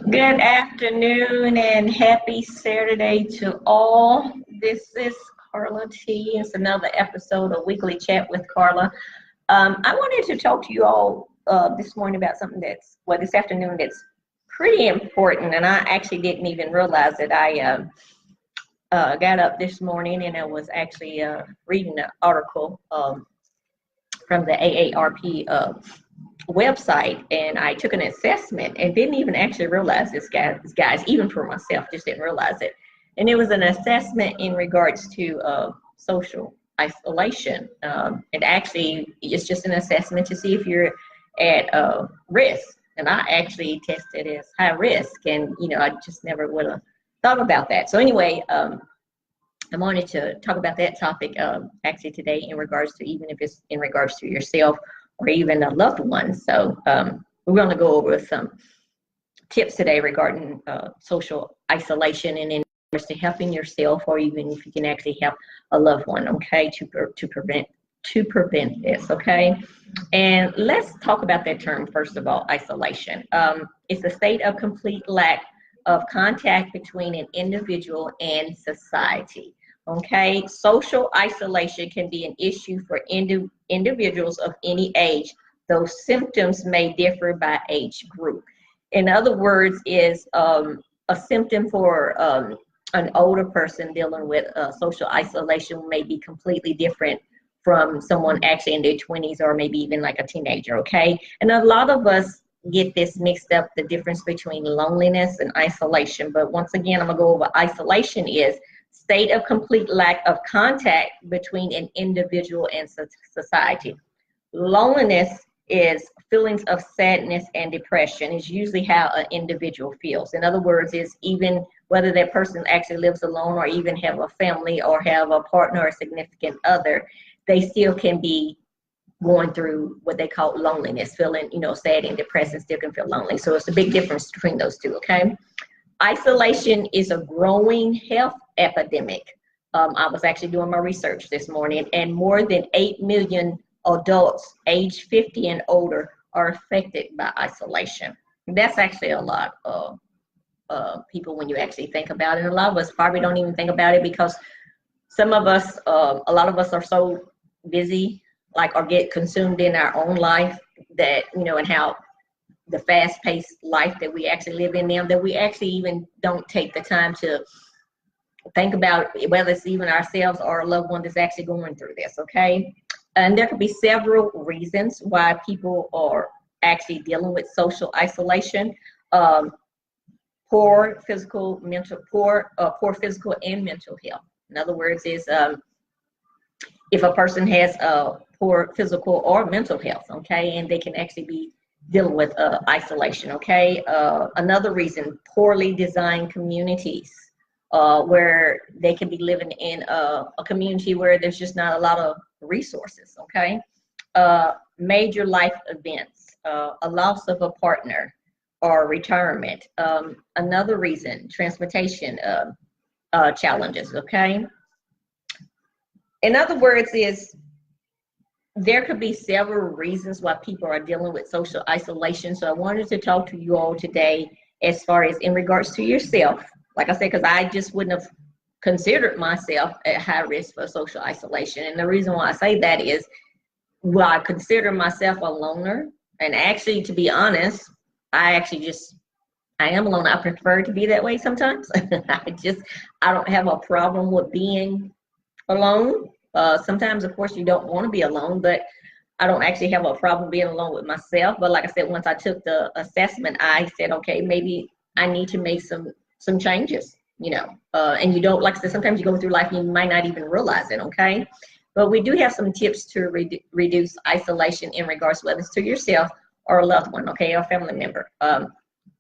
Good afternoon and happy Saturday to all. This is Carla T. It's another episode of Weekly Chat with Carla. I wanted to talk to you all this morning about something this afternoon that's pretty important, and I actually didn't even realize that I got up this morning and I was actually reading an article from the AARP website, and I took an assessment and didn't even actually realize this, guys, even for myself, just didn't realize it. And it was an assessment in regards to social isolation. And actually, it's just an assessment to see if you're at risk. And I actually tested as high risk, and I just never would have thought about that. So anyway, I wanted to talk about that topic actually today, in regards to, even if it's in regards to yourself or even a loved one. So we're going to go over some tips today regarding social isolation, and in regards to helping yourself, or even if you can actually help a loved one, okay, to prevent this, okay? And let's talk about that term first of all, isolation. It's a state of complete lack of contact between an individual and society. Okay, social isolation can be an issue for individuals of any age, though symptoms may differ by age group. In other words, is a symptom for an older person dealing with social isolation may be completely different from someone actually in their 20s, or maybe even like a teenager, okay? And a lot of us get this mixed up, the difference between loneliness and isolation. But once again, I'm gonna go over isolation is state of complete lack of contact between an individual and society. Loneliness is feelings of sadness and depression is usually how an individual feels. In other words, is even whether that person actually lives alone, or even have a family, or have a partner or significant other, they still can be going through what they call loneliness, feeling, sad and depressed, and still can feel lonely. So it's a big difference between those two, okay? Isolation is a growing health epidemic. I was actually doing my research this morning, and more than 8 million adults age 50 and older are affected by isolation. That's actually a lot of people when you actually think about it. A lot of us probably don't even think about it, because some of us, a lot of us are so busy, or get consumed in our own life, that, and how the fast-paced life that we actually live in now, that we actually even don't take the time to think about whether it's even ourselves or a loved one that's actually going through this, okay? And there could be several reasons why people are actually dealing with social isolation. Poor physical and mental health. In other words, is if a person has poor physical or mental health, okay, and they can actually be dealing with isolation, okay? Another reason, poorly designed communities, where they can be living in a community where there's just not a lot of resources, okay? Major life events, a loss of a partner, or retirement. Another reason, transportation challenges, okay? In other words, is there could be several reasons why people are dealing with social isolation. So I wanted to talk to you all today as far as in regards to yourself. Like I said, because I just wouldn't have considered myself at high risk for social isolation. And the reason why I say that is, well, I consider myself a loner. And actually, to be honest, I am alone. I prefer to be that way sometimes. I don't have a problem with being alone. Sometimes, of course, you don't want to be alone, but I don't actually have a problem being alone with myself. But like I said, once I took the assessment, I said, okay, maybe I need to make some changes, and you don't, like I said, sometimes you go through life and you might not even realize it, okay? But we do have some tips to reduce isolation in regards to whether it's to yourself or a loved one, okay, or a family member.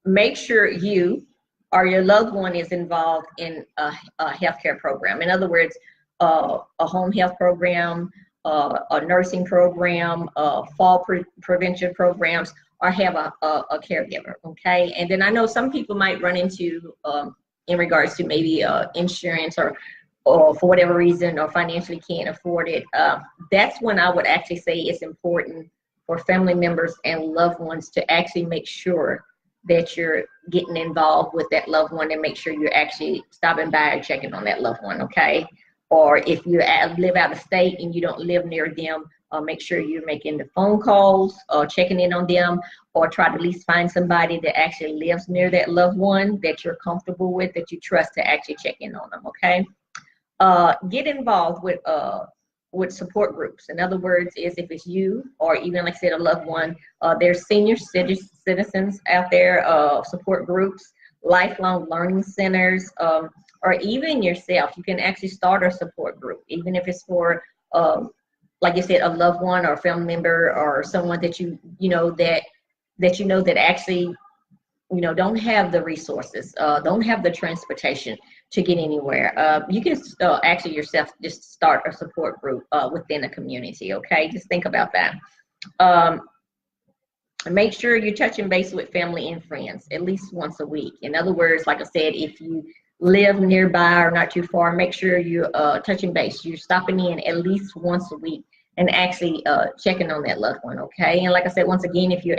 Make sure you or your loved one is involved in a healthcare program. In other words, a home health program, a nursing program, fall prevention programs, or have a caregiver, okay? And then I know some people might run into, in regards to maybe insurance, or for whatever reason, or financially can't afford it. That's when I would actually say it's important for family members and loved ones to actually make sure that you're getting involved with that loved one, and make sure you're actually stopping by or checking on that loved one, okay? Or if you live out of state and you don't live near them, make sure you're making the phone calls or checking in on them, or try to at least find somebody that actually lives near that loved one that you're comfortable with, that you trust, to actually check in on them, okay? Get involved with support groups. In other words, is if it's you or even, like I said, a loved one, there's senior citizens out there, support groups, lifelong learning centers, or even yourself. You can actually start a support group, even if it's for, like you said, a loved one or a family member or someone that you know that actually don't have the resources, don't have the transportation to get anywhere. You can actually yourself just start a support group within a community, okay? Just think about that. Make sure you're touching base with family and friends at least once a week. In other words, like I said, if you live nearby or not too far, make sure you're touching base. You're stopping in at least once a week and actually checking on that loved one, okay? And like I said, once again, if you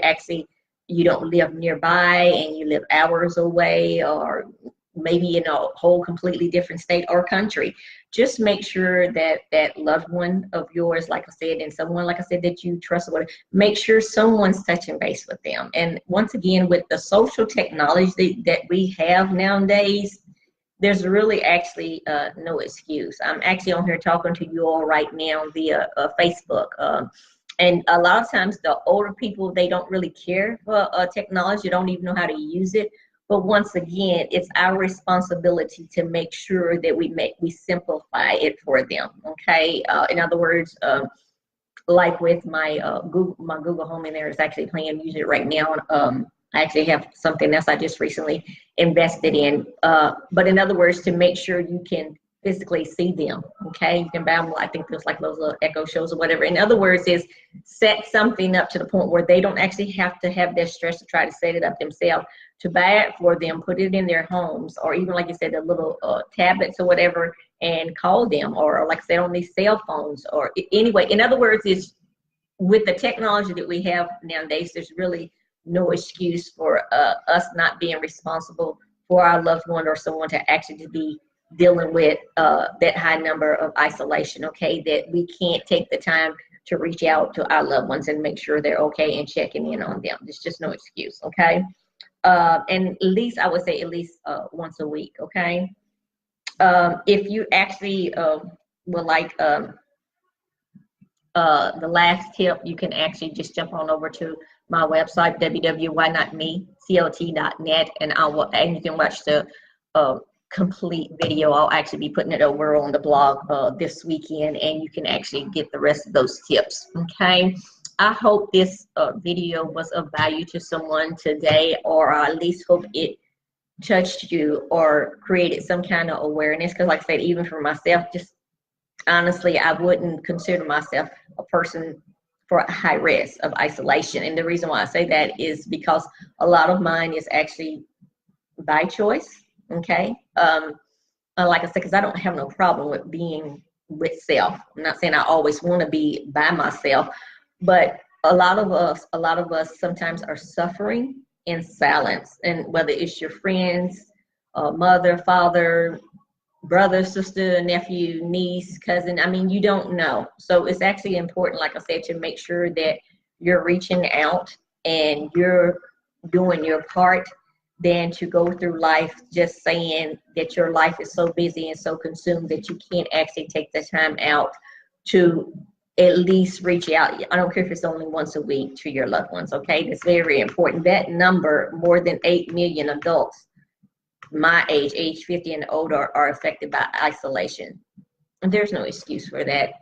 don't live nearby and you live hours away, or maybe in a whole completely different state or country, just make sure that that loved one of yours, like I said, and someone, like I said, that you trust, or whatever, make sure someone's touching base with them. And once again, with the social technology that we have nowadays, there's really actually no excuse. I'm actually on here talking to you all right now via Facebook. And a lot of times the older people, they don't really care for technology, don't even know how to use it. But once again, it's our responsibility to make sure that we simplify it for them, okay? In other words, like with my Google Home in there is actually playing music right now. I actually have something else I just recently invested in. But in other words, to make sure you can physically see them, okay? You can buy them, I think there's like those little echo shows or whatever. In other words, is set something up to the point where they don't actually have to have that stress to try to set it up themselves, to buy it for them, put it in their homes, or even, like you said, the little tablets or whatever, and call them, or like I said, on these cell phones, or anyway. In other words, is with the technology that we have nowadays, there's really no excuse for us not being responsible for our loved one or someone to actually be dealing with that high number of isolation, okay? That we can't take the time to reach out to our loved ones and make sure they're okay and checking in on them. There's just no excuse, okay? And at least, I would say at least once a week, okay? If you actually would like the last tip, you can actually just jump on over to my website, www.whynotme.net, and you can watch the complete video. I'll actually be putting it over on the blog this weekend, and you can actually get the rest of those tips, okay? I hope this video was of value to someone today, or I at least hope it touched you or created some kind of awareness, because like I said, even for myself, just honestly, I wouldn't consider myself a person for a high risk of isolation. And the reason why I say that is because a lot of mine is actually by choice, okay? Like I said, because I don't have no problem with being with self. I'm not saying I always want to be by myself, but a lot of us sometimes are suffering in silence. And whether it's your friends, mother, father, brother, sister, nephew, niece, cousin, I mean, you don't know. So it's actually important, like I said, to make sure that you're reaching out and you're doing your part, than to go through life just saying that your life is so busy and so consumed that you can't actually take the time out to at least reach out. I don't care if it's only once a week to your loved ones, okay? That's very important. That number, more than 8 million adults my age 50 and older, are affected by isolation. And there's no excuse for that.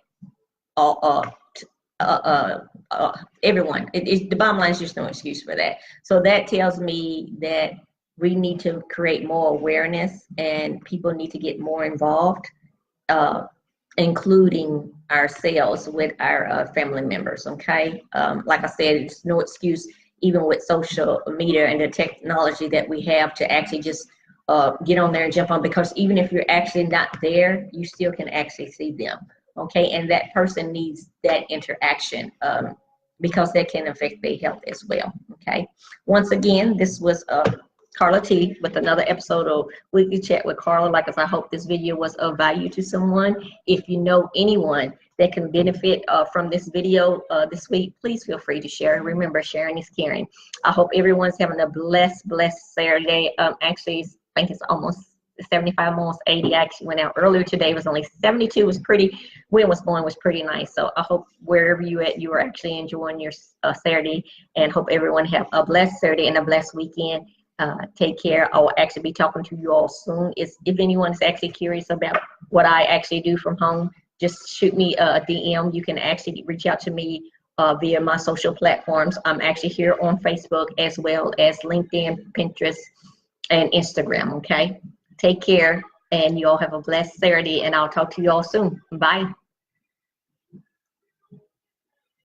Everyone, the bottom line is just no excuse for that. So that tells me that we need to create more awareness, and people need to get more involved, including ourselves with our family members, okay? Like I said, it's no excuse, even with social media and the technology that we have, to actually just get on there and jump on, because even if you're actually not there, you still can actually see them, okay? And that person needs that interaction. because that can affect their health as well. Okay. Once again, this was Carla T with another episode of Weekly Chat with Carla. Like I hope this video was of value to someone. If you know anyone that can benefit from this video this week, please feel free to share. Remember, sharing is caring. I hope everyone's having a blessed Saturday. Actually, I think it's almost 75, almost 80. I actually went out earlier today. It was only 72. It was pretty. Wind was blowing, was pretty nice. So I hope wherever you at, you are actually enjoying your Saturday, and hope everyone have a blessed Saturday and a blessed weekend. Take care. I will actually be talking to you all soon. If anyone is actually curious about what I actually do from home, just shoot me a DM. You can actually reach out to me via my social platforms. I'm actually here on Facebook as well as LinkedIn, Pinterest, and Instagram. Okay. Take care, and you all have a blessed Saturday, and I'll talk to you all soon. Bye.